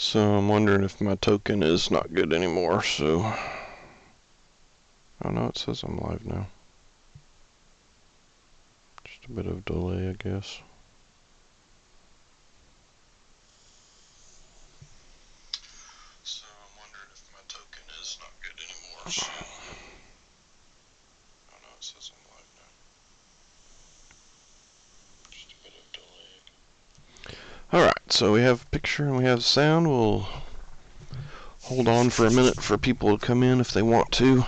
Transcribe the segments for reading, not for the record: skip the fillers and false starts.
So I'm wondering if my token is not good anymore, so... Oh no, it says I'm live now. Just a bit of delay, I guess. So I'm wondering if my token is not good anymore, so... Oh no, it says I'm live now. Just a bit of delay. Alright, so we have picture and we have sound. We'll hold on for a minute for people to come in if they want to.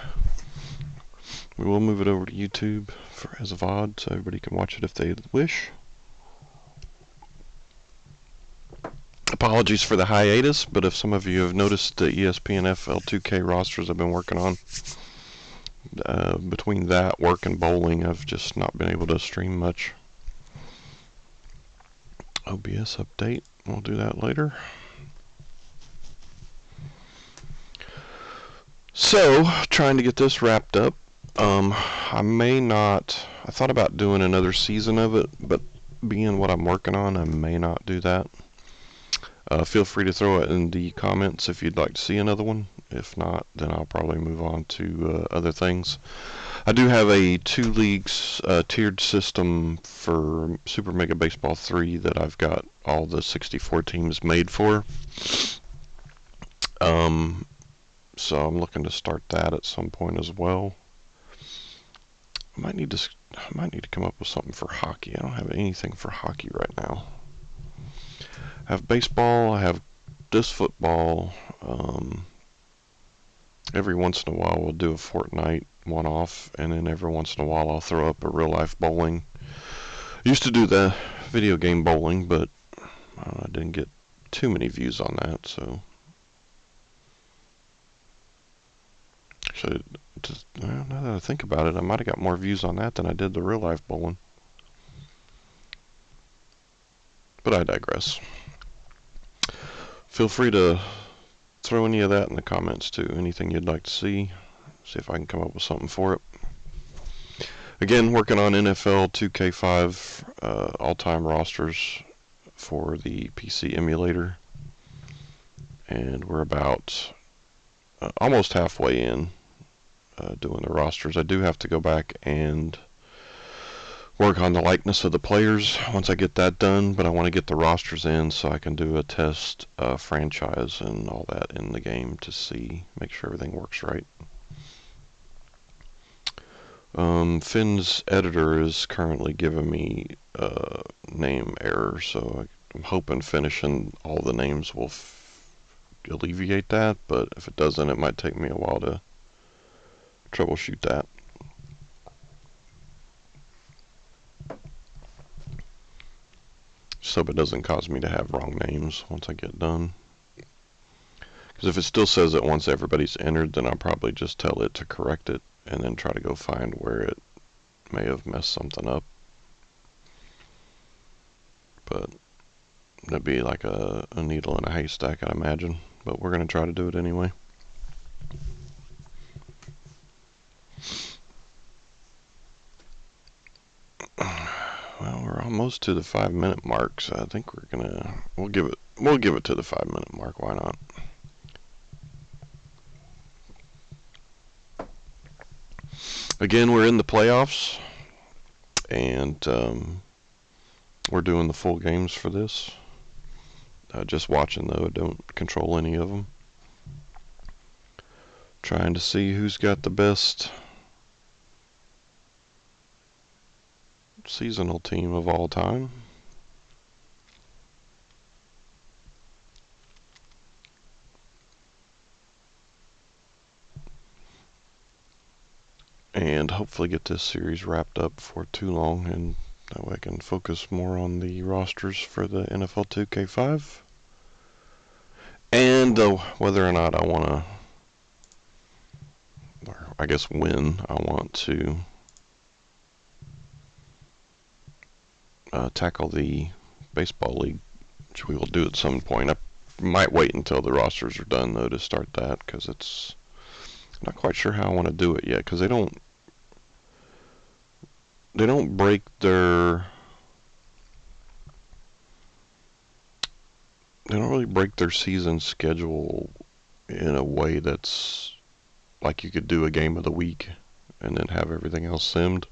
We will move it over to YouTube as a VOD so everybody can watch it if they wish. Apologies for the hiatus, but if some of you have noticed the ESPN FL2K rosters I've been working on, between that, work, and bowling, I've just not been able to stream much. OBS update, we'll do that later. So, trying to get this wrapped up. I thought about doing another season of it, but being what I'm working on, I may not do that. Feel free to throw it in the comments if you'd like to see another one. If not, then I'll probably move on to other things. I do have a 2 leagues tiered system for Super Mega Baseball 3 that I've got all the 64 teams made for. So I'm looking to start that at some point as well. I might need to come up with something for hockey. I don't have anything for hockey right now. I have baseball, I have disc football. Every once in a while we'll do a Fortnite one-off, and then every once in a while I'll throw up a real-life bowling. I used to do the video game bowling, but I didn't get too many views on that, so... Now that I think about it, I might have got more views on that than I did the real-life bowling. But I digress. Feel free to throw any of that in the comments too. Anything you'd like to see. See if I can come up with something for it. Again, working on NFL 2K5 all-time rosters for the PC emulator. And we're about almost halfway in doing the rosters. I do have to go back and work on the likeness of the players once I get that done, but I want to get the rosters in so I can do a test franchise and all that in the game to make sure everything works right. Finn's editor is currently giving me name error, so I'm hoping finishing all the names will alleviate that, but if it doesn't, it might take me a while to troubleshoot that. So it doesn't cause me to have wrong names once I get done. Because if it still says it once everybody's entered, then I'll probably just tell it to correct it and then try to go find where it may have messed something up. But that'd be like a needle in a haystack, I'd imagine. But we're going to try to do it anyway. Well, we're almost to the 5-minute mark, so I think we'll give it to the 5-minute mark. Why not? Again, we're in the playoffs, and we're doing the full games for this. Just watching though, I don't control any of them. Trying to see who's got the best seasonal team of all time. And hopefully get this series wrapped up before too long, and that way I can focus more on the rosters for the NFL 2K5. And whether or not I want to, or I guess when I want to tackle the baseball league, which we will do at some point. I might wait until the rosters are done though to start that, because I'm not quite sure how I want to do it yet, because they don't break their they don't really break their season schedule in a way that's like you could do a game of the week and then have everything else simmed.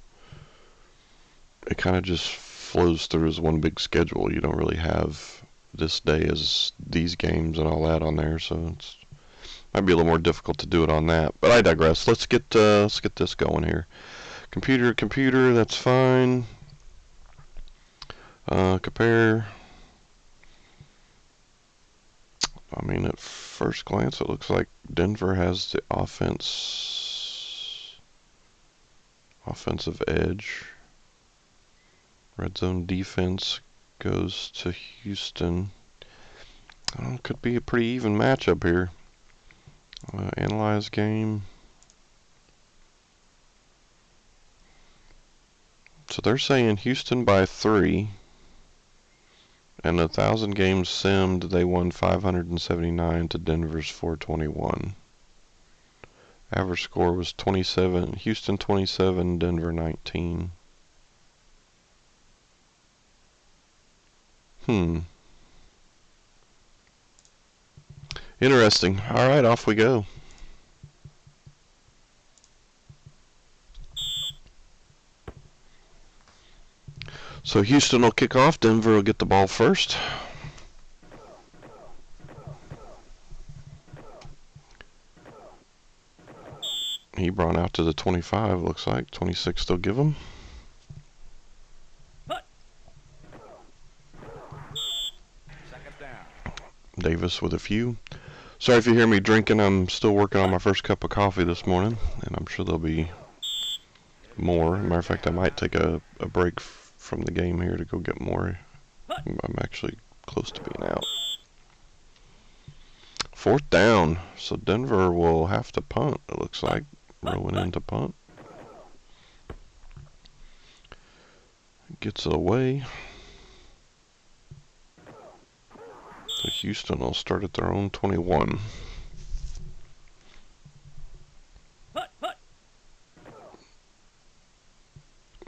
It kind of just flows through as one big schedule. You don't really have this day as these games and all that on there, so it's might be a little more difficult to do it on that. But I digress. Let's get this going here. Computer, that's fine. Compare. I mean, at first glance, it looks like Denver has the offensive edge. Red zone defense goes to Houston. Could be a pretty even matchup here. Analyze game. So they're saying Houston by 3. And 1,000 games simmed, they won 579 to Denver's 421. Average score was 27. Houston 27, Denver 19. Interesting. All right, off we go. So Houston will kick off. Denver will get the ball first. Hebron out to the 25, looks like. 26 they'll give him. Davis with a few. Sorry if you hear me drinking. I'm still working on my first cup of coffee this morning, and I'm sure there'll be more. Matter of fact, I might take a break from the game here to go get more. I'm actually close to being out. 4th down, so Denver will have to punt, it looks like. Rolling into punt. Gets it away. So Houston will start at their own 21.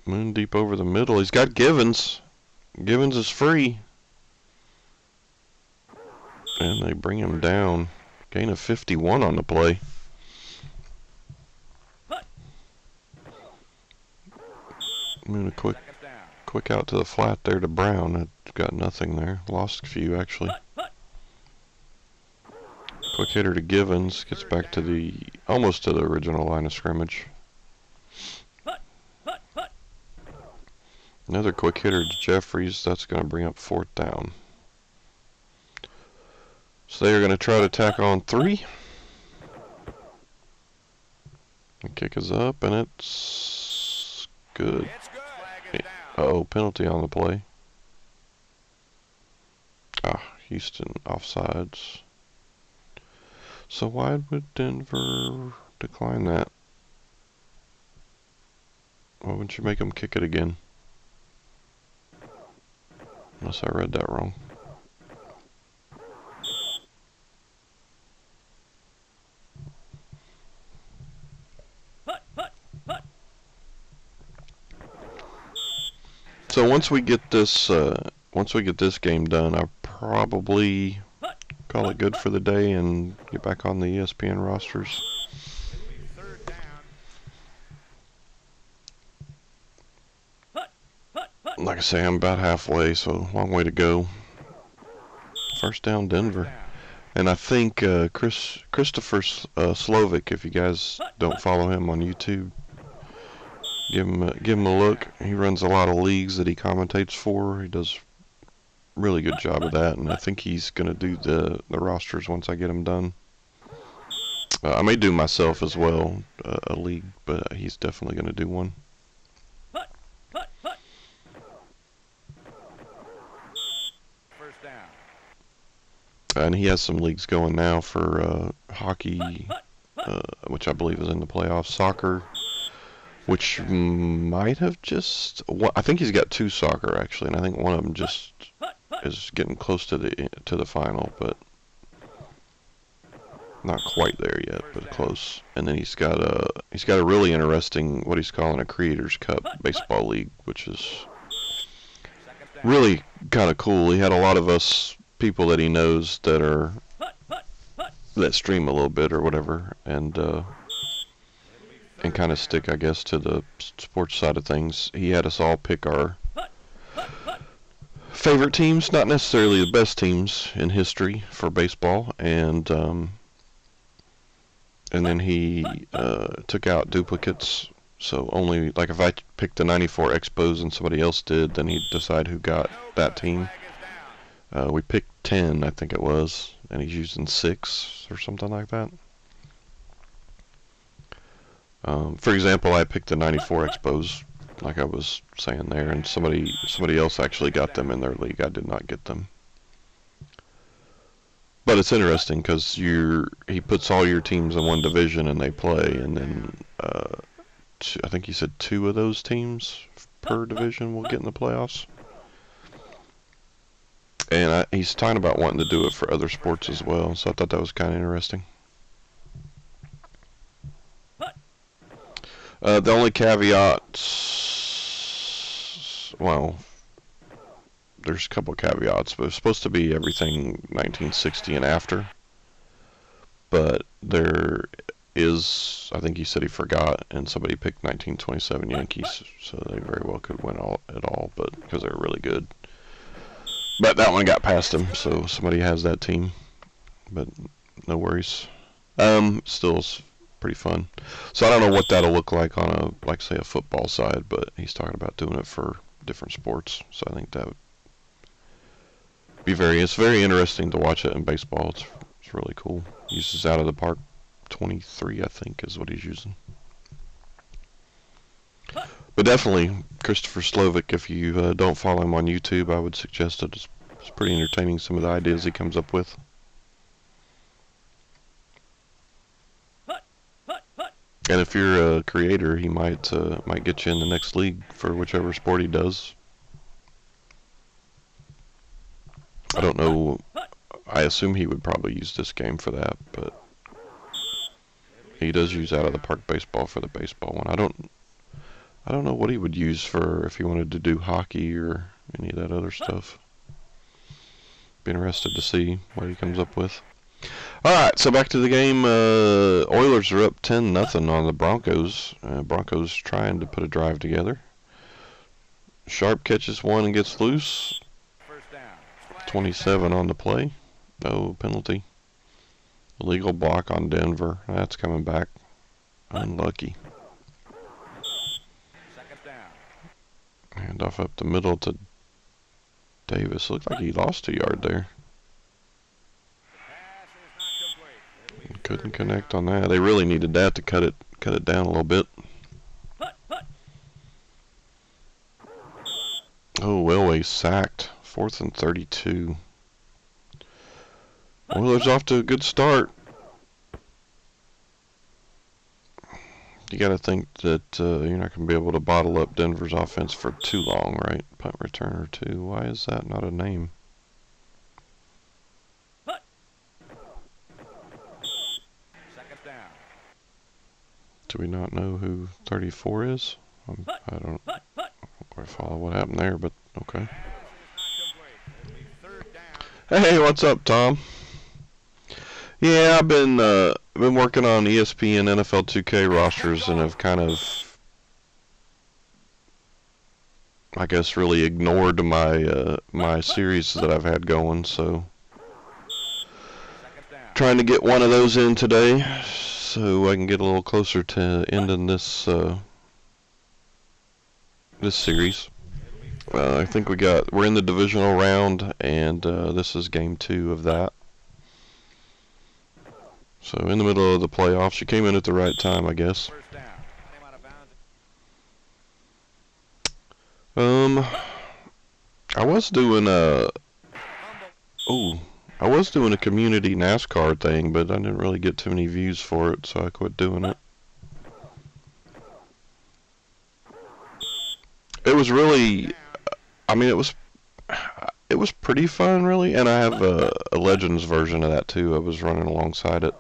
Moon deep over the middle. He's got Givens. Givens is free. And they bring him down. Gain of 51 on the play. Moon a quick out to the flat there to Brown. I've got nothing there. Lost a few actually. Quick hitter to Givens. Gets back to almost to the original line of scrimmage. Another quick hitter to Jeffries. That's going to bring up 4th down. So they are going to try to tack on 3. The kick is up, and it's good. Uh-oh, penalty on the play. Houston offsides. So why would Denver decline that? Why wouldn't you make them kick it again? Unless I read that wrong. So once we get this game done, I'll probably call it good for the day and get back on the ESPN rosters. Like I say, I'm about halfway, so long way to go. 1st down, Denver. And I think Christopher Slovic, if you guys don't follow him on YouTube, give him a look. He runs a lot of leagues that he commentates for. He does a really good job of that, and I think he's going to do the rosters once I get them done. I may do myself as well, a league, but he's definitely going to do one. And he has some leagues going now for hockey, which I believe is in the playoffs, soccer, which might have just... I think he's got 2 soccer, actually, and I think one of them just is getting close to the final, but not quite there yet, but close. And then he's got a really interesting, what he's calling a Creators Cup baseball league, which is really kind of cool. He had a lot of us people that he knows that stream a little bit or whatever, and kind of stick, I guess, to the sports side of things. He had us all pick our favorite teams, not necessarily the best teams in history for baseball, and then he took out duplicates. So only, like, if I picked the 94 Expos and somebody else did, then he'd decide who got that team. We picked 10, I think it was, and he's using 6 or something like that. For example, I picked the 94 Expos, like I was saying there, and somebody else actually got them in their league. I did not get them. But it's interesting because he puts all your teams in one division and they play, and then I think he said 2 of those teams per division will get in the playoffs. And he's talking about wanting to do it for other sports as well, so I thought that was kind of interesting. The only caveats, well, there's a couple caveats, but it's supposed to be everything 1960 and after. But there is, I think he said he forgot, and somebody picked 1927 Yankees, so they very well could win at all, but because they're really good. But that one got past him, so somebody has that team. But no worries. Still is pretty fun. So I don't know what that'll look like on a, like, say, a football side, but he's talking about doing it for different sports. So I think that would be it's very interesting to watch it in baseball. It's really cool. He uses out of the park 23, I think, is what he's using. But definitely, Christopher Slovic, if you don't follow him on YouTube, I would suggest it. It's pretty entertaining, some of the ideas he comes up with. And if you're a creator, he might get you in the next league for whichever sport he does. I don't know. I assume he would probably use this game for that, but he does use out of the park baseball for the baseball one. I don't know what he would use for if he wanted to do hockey or any of that other stuff. Be interested to see what he comes up with. Alright, so back to the game. Oilers are up 10-0 on the Broncos. Broncos trying to put a drive together. Sharp catches one and gets loose. 27 on the play. No penalty. Illegal block on Denver. That's coming back. Unlucky. Hand off up the middle to Davis. Looked like he lost a yard there. Couldn't connect on that. They really needed that to cut it down a little bit. Oh, Elway sacked. 4th and 32. Oilers off to a good start. You got to think that you're not going to be able to bottle up Denver's offense for too long, right? Punt returner 2. Why is that not a name? Do we not know who 34 is? I don't quite follow what happened there, but okay. Hey, what's up, Tom? Yeah, I've been working on ESPN NFL 2K rosters and have kind of, I guess, really ignored my series that I've had going. So, trying to get one of those in today, so I can get a little closer to ending this series. I think we're in the divisional round, and this is game 2 of that. So in the middle of the playoffs, she came in at the right time, I guess. I was doing a community NASCAR thing, but I didn't really get too many views for it, so I quit doing it. It was really, I mean, it was pretty fun, really, and I have a Legends version of that too. I was running alongside it,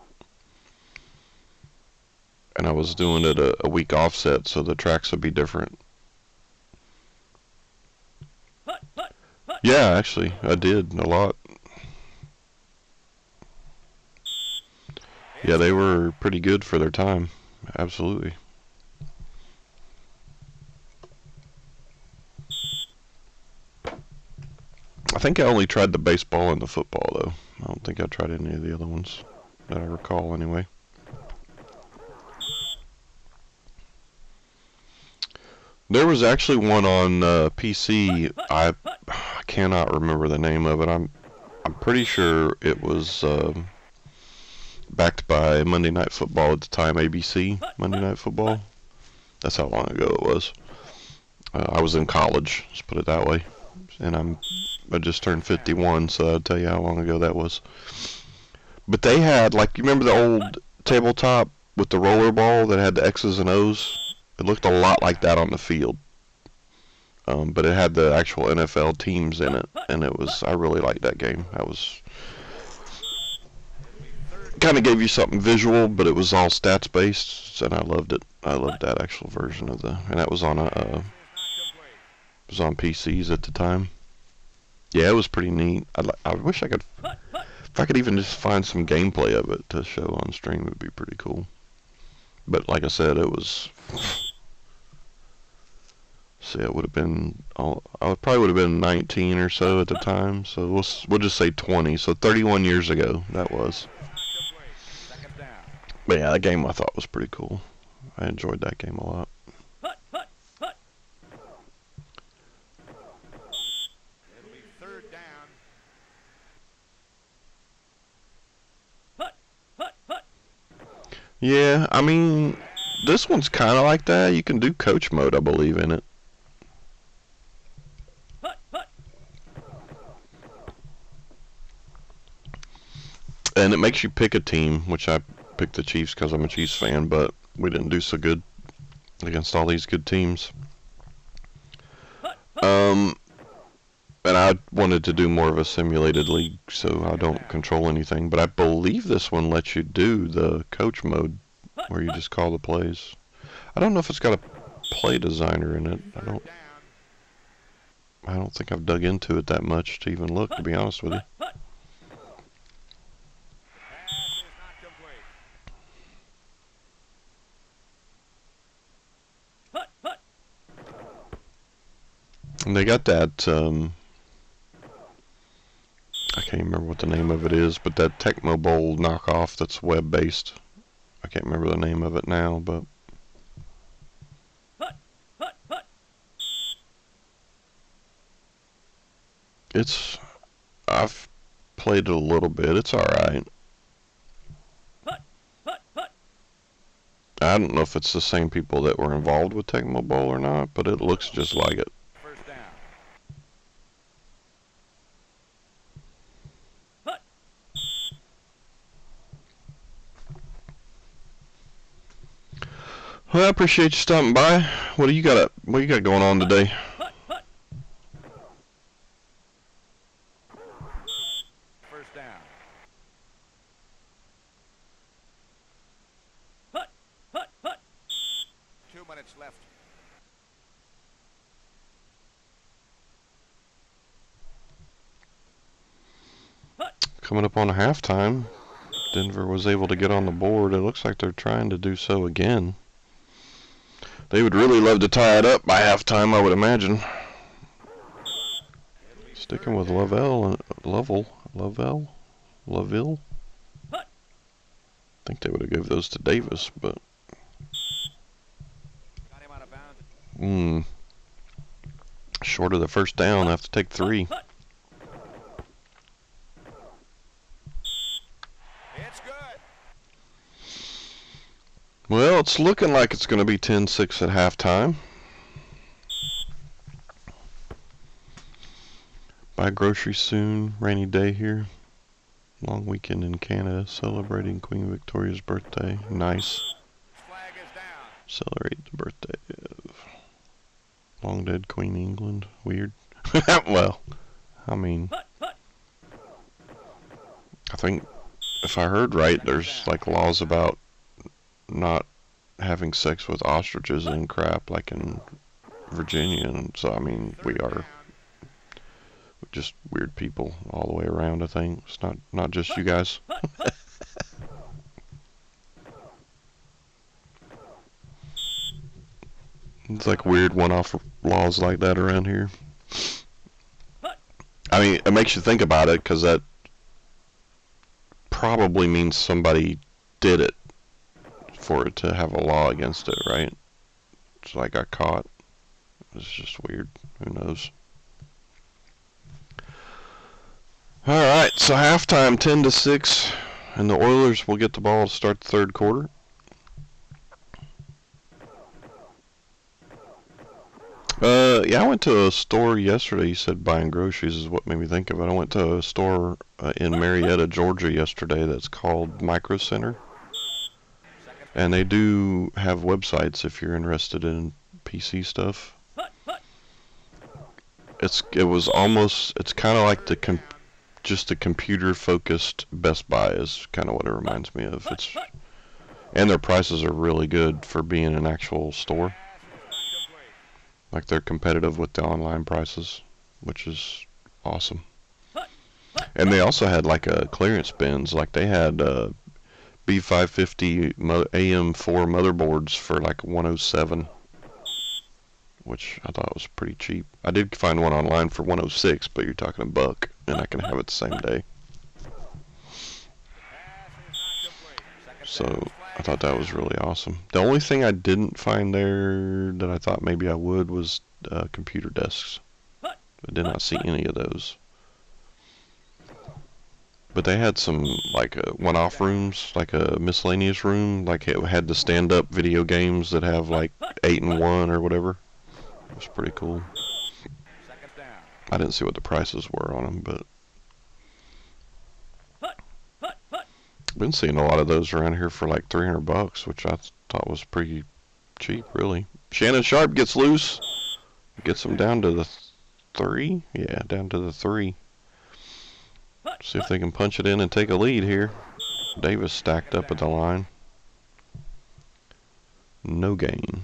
and I was doing it a week offset, so the tracks would be different. Yeah, actually, I did a lot. Yeah, they were pretty good for their time. Absolutely. I think I only tried the baseball and the football, though. I don't think I tried any of the other ones that I recall, anyway. There was actually one on PC. I cannot remember the name of it. I'm pretty sure it was backed by Monday Night Football at the time, ABC Monday Night Football. That's how long ago it was. I was in college, let's put it that way, and I just turned 51, so I'll tell you how long ago that was. But they had, like, you remember the old tabletop with the roller ball that had the X's and O's? It looked a lot like that on the field. But it had the actual NFL teams in it, and I really liked that game. That was, kind of gave you something visual, but it was all stats based, and I loved it. I loved that actual version of and that was on it was on PCs at the time. Yeah, it was pretty neat. I wish if I could even just find some gameplay of it to show on stream, it would be pretty cool. But like I said, it was. See, it would have been. I probably would have been 19 or so at the time. So we'll just say 20. So 31 years ago that was. But yeah, that game I thought was pretty cool. I enjoyed that game a lot. Yeah, I mean, this one's kind of like that. You can do coach mode, I believe, in it. And it makes you pick a team, which I picked the Chiefs because I'm a Chiefs fan, but we didn't do so good against all these good teams. And I wanted to do more of a simulated league, so I don't control anything. But I believe this one lets you do the coach mode, where you just call the plays. I don't know if it's got a play designer in it. I don't think I've dug into it that much to even look, to be honest with you. And they got that, I can't remember what the name of it is, but that Tecmo Bowl knockoff that's web-based. I can't remember the name of it now, but I've played it a little bit. It's alright. I don't know if it's the same people that were involved with Tecmo Bowl or not, but it looks just like it. Well, I appreciate you stopping by. What do you got going on today? First down. 2 minutes left. Coming up on halftime, Denver was able to get on the board. It looks like they're trying to do so again. They would really love to tie it up by halftime, I would imagine. Sticking with Laville. I think they would have given those to Davis, but short of the first down, I have to take 3. It's good. Well, it's looking like it's going to be 10-6 at halftime. Buy groceries soon. Rainy day here. Long weekend in Canada, celebrating Queen Victoria's birthday. Nice. Flag is down. Celebrate the birthday of long dead Queen England. Weird. Well, I mean, I think if I heard right, there's like laws about not having sex with ostriches and crap like in Virginia, and so I mean we are just weird people all the way around. I think it's not just you guys. It's like weird one-off laws like that around here. I mean, it makes you think about it because that probably means somebody did it for it to have a law against it, right? So I got caught. It's just weird. Who knows? All right, so halftime 10-6, and the Oilers will get the ball to start the third quarter. Yeah, I went to a store yesterday. You said buying groceries is what made me think of it. I went to a store in Marietta, Georgia yesterday that's called Micro Center. And they do have websites if you're interested in PC stuff. It's kind of like just a computer focused Best Buy is kind of what it reminds me of. And their prices are really good for being an actual store. Like they're competitive with the online prices, which is awesome. And they also had like a clearance bins. Like they had B550 AM4 motherboards for like 107, which I thought was pretty cheap. I did find one online for 106, but you're talking $1, and I can have it the same day. So I thought that was really awesome. The only thing I didn't find there that I thought maybe I would was computer desks. I did not see any of those. But they had some like one-off rooms, like a miscellaneous room, like it had the stand-up video games that have like 8 and 1 or whatever. It was pretty cool. I didn't see what the prices were on them, but I've been seeing a lot of those around here for like $300, which I thought was pretty cheap, really. Shannon Sharp gets loose, gets him down to the 3. Yeah, down to the 3. See if they can punch it in and take a lead here. Davis stacked up at the line. No gain.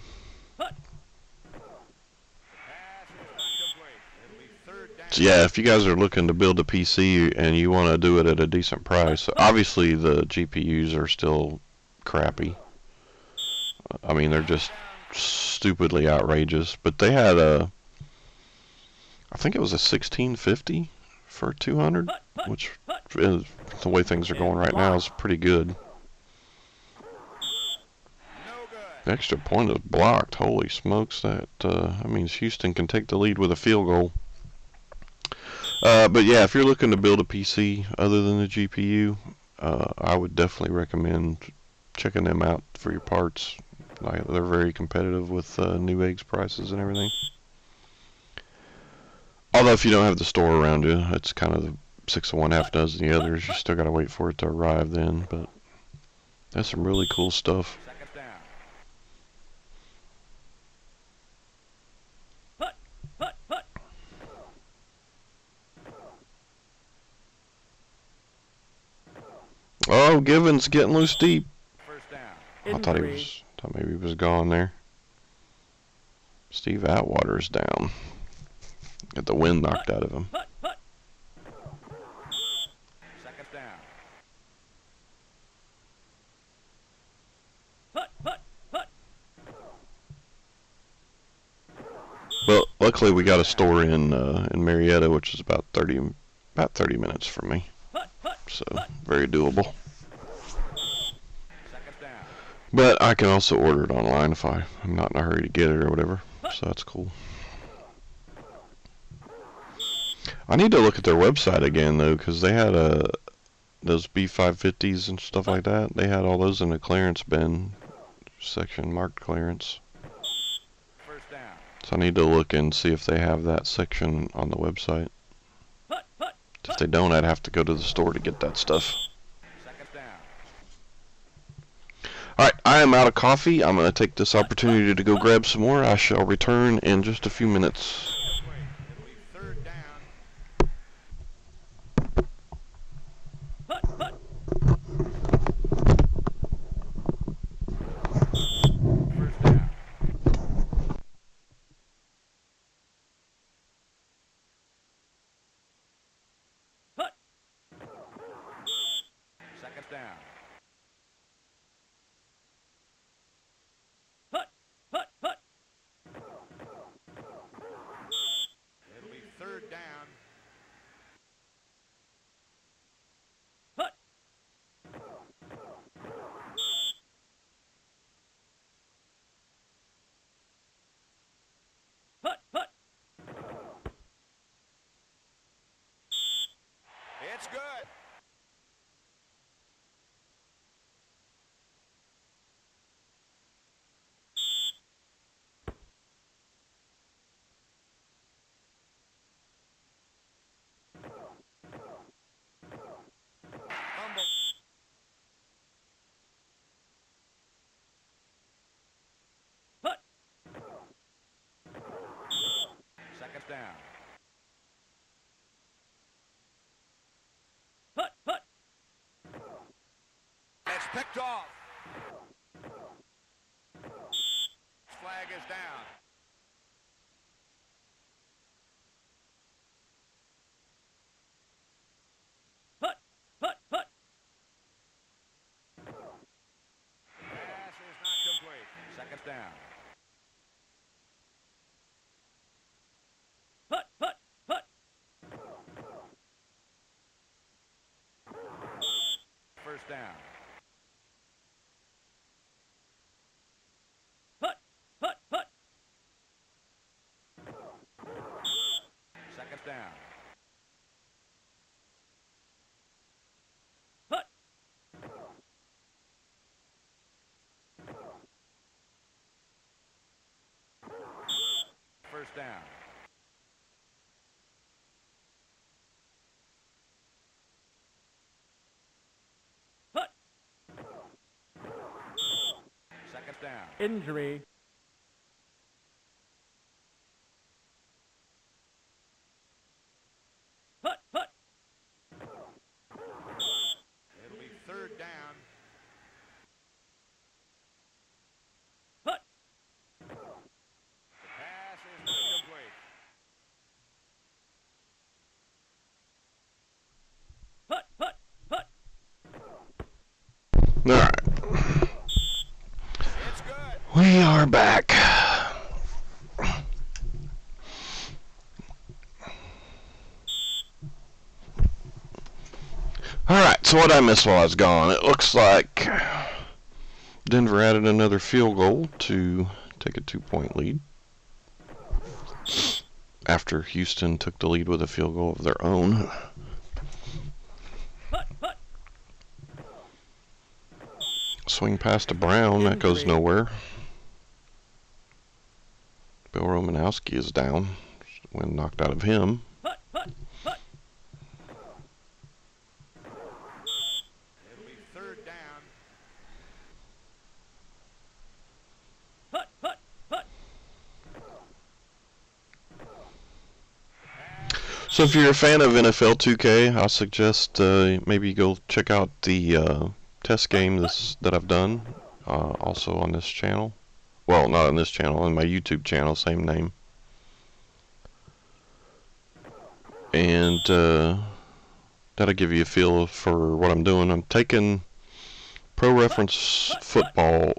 So yeah, if you guys are looking to build a PC and you want to do it at a decent price, obviously the GPUs are still crappy. I mean, they're just stupidly outrageous. But they had I think it was a 1650 for 200, which is, the way things are going right now, is pretty good. The extra point is blocked. Holy smokes, that means Houston can take the lead with a field goal. But yeah, if you're looking to build a PC other than the GPU, I would definitely recommend checking them out for your parts. They're very competitive with Newegg's prices and everything. Although if you don't have the store around you, it's kind of the 6 of one, half dozen the others. You still got to wait for it to arrive then. But that's some really cool stuff. Oh, Givens getting loose deep. I thought maybe he was gone there. Steve Atwater's down. Got the wind knocked out of him. Well, luckily we got a store in Marietta, which is about 30 minutes from me. So very doable. But I can also order it online if I'm not in a hurry to get it or whatever. So that's cool. I need to look at their website again though, because they had those B550s and stuff like that. They had all those in the clearance bin section, marked clearance. So I need to look and see if they have that section on the website. If they don't, I'd have to go to the store to get that stuff. Alright, I am out of coffee. I'm going to take this opportunity to go grab some more. I shall return in just a few minutes. It's good. Fumble. Second down. It's picked off. Flag is down. Pass is not complete. Second down. First down. Second down. First down. Second down. Injury. It'll be third down. The pass is not complete. All right, It's good. we are back. All right, so what I missed while I was gone, it looks like Denver added another field goal to take a 2-point lead after Houston took the lead with a field goal of their own. Swing past to Brown, that goes nowhere. Bill Romanowski is down when knocked out of him. It'll be third down. So if you're a fan of NFL 2K, I suggest maybe go check out the test game that I've done, also on this channel. Well, not on this channel, on my YouTube channel, same name. And that'll give you a feel for what I'm doing. I'm taking Pro Reference Football,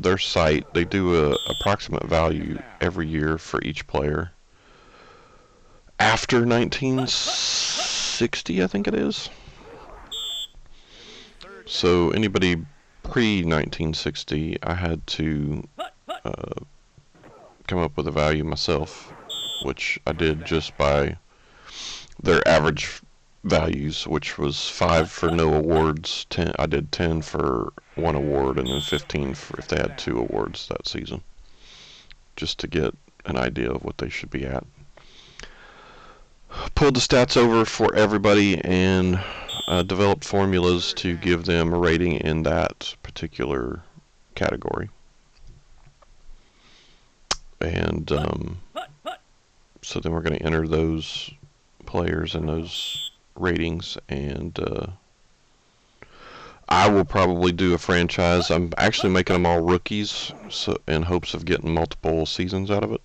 their site. They do a approximate value every year for each player. After 1960, I think it is. So anybody pre-1960, I had to come up with a value myself, which I did just by their average values, which was 5 for no awards. 10, I did 10 for 1 award, and then 15 for if they had 2 awards that season, just to get an idea of what they should be at. Pulled the stats over for everybody and developed formulas to give them a rating in that particular category. And so then we're going to enter those players and those ratings, and I will probably do a franchise. I'm actually making them all rookies, so in hopes of getting multiple seasons out of it.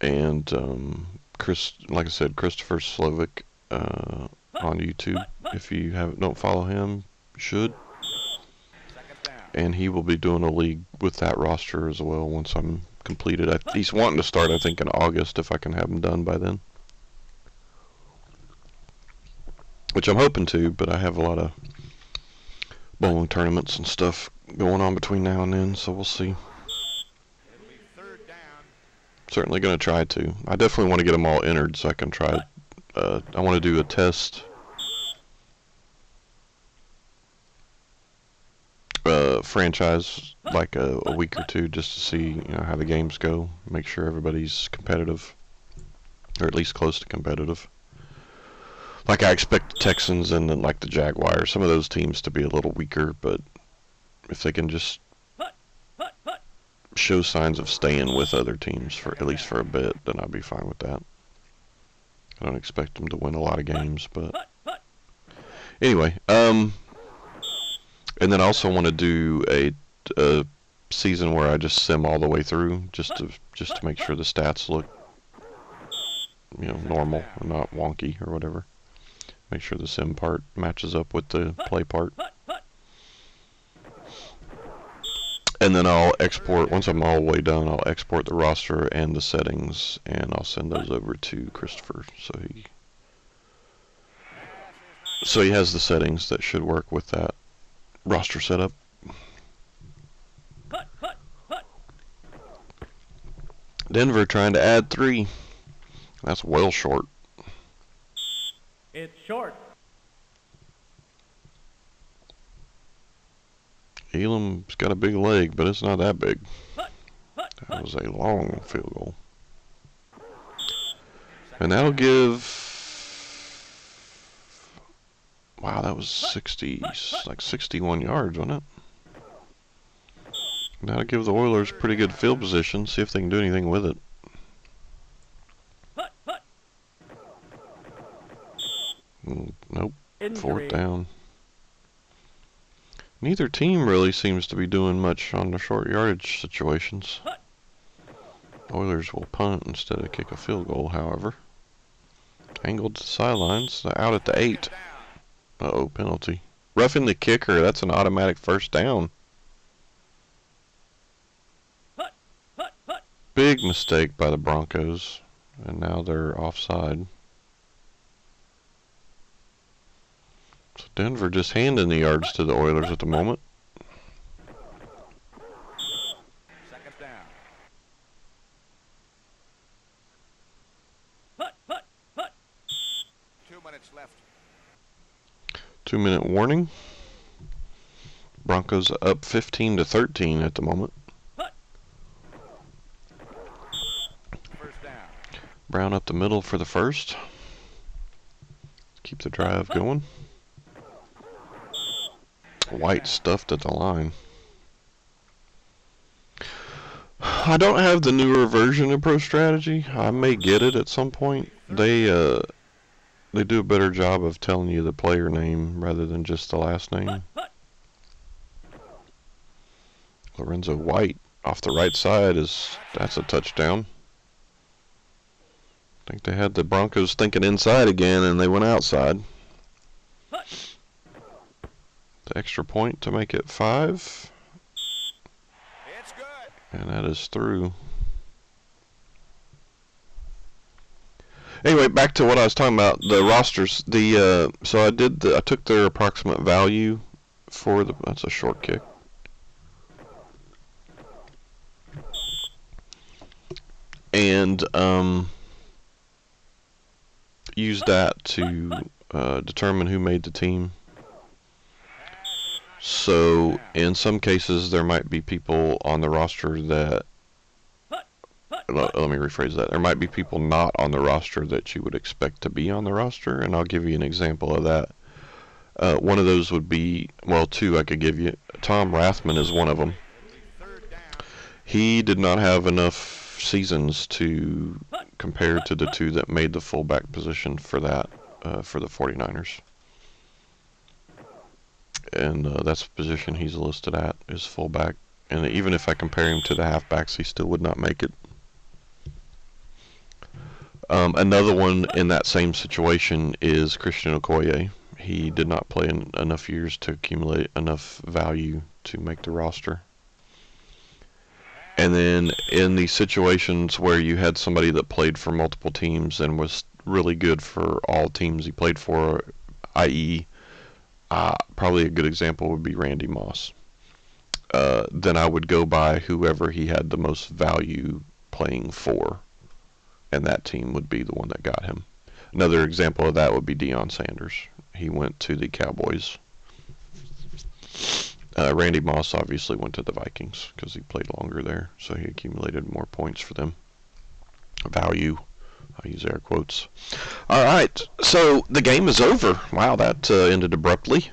And like I said, Christopher Slovic on YouTube. If you don't follow him, you should. And he will be doing a league with that roster as well once I'm completed. He's wanting to start, I think, in August if I can have him done by then. Which I'm hoping to, but I have a lot of bowling tournaments and stuff going on between now and then, so we'll see. Certainly going to try to. I definitely want to get them all entered so I can try. I want to do a test franchise like a week or two just to see how the games go. Make sure everybody's competitive, or at least close to competitive. Like I expect the Texans and then like the Jaguars, some of those teams to be a little weaker, but if they can just show signs of staying with other teams for at least for a bit, then I'll be fine with that. I don't expect them to win a lot of games, but anyway. And then I also want to do a season where I just sim all the way through, just to make sure the stats look, normal and not wonky or whatever. Make sure the sim part matches up with the play part. And then I'll export, once I'm all the way done, I'll export the roster and the settings, and I'll send those over to Christopher, so he has the settings that should work with that roster setup. Denver trying to add 3. That's well short. It's short. Elam's got a big leg, but it's not that big. That was a long field goal. And that'll give... Wow, that was 61 yards, wasn't it? That'll give the Oilers pretty good field position. See if they can do anything with it. Nope. Fourth down. Neither team really seems to be doing much on the short yardage situations. Oilers will punt instead of kick a field goal, however. Angled to the sidelines. Out at the 8. Uh-oh, penalty. Roughing the kicker, that's an automatic first down. Big mistake by the Broncos, and now they're offside. So Denver just handing the yards to the Oilers at the moment. Second down. 2 minutes left. 2-minute warning. Broncos up 15-13 at the moment. First down. Brown up the middle for the first. Keep the drive going. White stuffed at the line. I don't have the newer version of Pro Strategy. I may get it at some point. They do a better job of telling you the player name rather than just the last name. Lorenzo White off the right side that's a touchdown. I think they had the Broncos thinking inside again and they went outside. The extra point to make it 5. It's good. And that is through. Anyway, back to what I was talking about, the rosters. So I took their approximate value for that's a short kick. And used that to determine who made the team. So in some cases there might be people on the roster that, let me rephrase that, there might be people not on the roster that you would expect to be on the roster, and I'll give you an example of that. One of those would be, well, 2 I could give you. Tom Rathman is one of them. He did not have enough seasons to compare to the 2 that made the fullback position for that, for the 49ers. And that's the position he's listed at, is fullback. And even if I compare him to the halfbacks, he still would not make it. Another one in that same situation is Christian Okoye. He did not play enough years to accumulate enough value to make the roster. And then in the situations where you had somebody that played for multiple teams and was really good for all teams he played for, i.e., probably a good example would be Randy Moss. Then I would go by whoever he had the most value playing for, and that team would be the one that got him. Another example of that would be Deion Sanders. He went to the Cowboys. Randy Moss obviously went to the Vikings because he played longer there, so he accumulated more points for them. Value. I'll use air quotes. All right, so the game is over. Wow, that ended abruptly.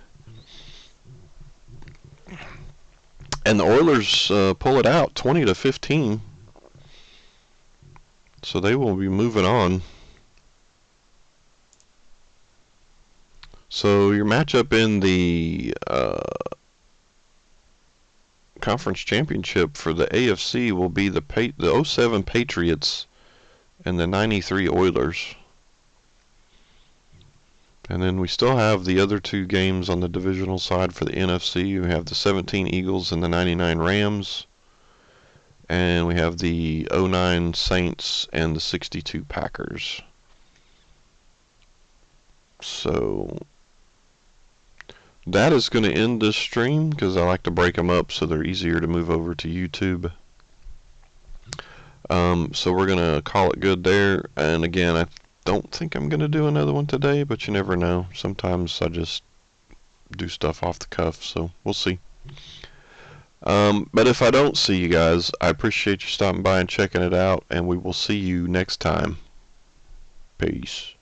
And the Oilers pull it out 20-15. So they will be moving on. So your matchup in the conference championship for the AFC will be the 07 Patriots and the 93 Oilers. And then we still have the other two games on the divisional side for the NFC. We have the 17 Eagles and the 99 Rams. And we have the 09 Saints and the 62 Packers. So that is going to end this stream because I like to break them up so they're easier to move over to YouTube. So we're going to call it good there. And again, I don't think I'm going to do another one today, but you never know. Sometimes I just do stuff off the cuff, so we'll see. But if I don't see you guys, I appreciate you stopping by and checking it out, and we will see you next time. Peace.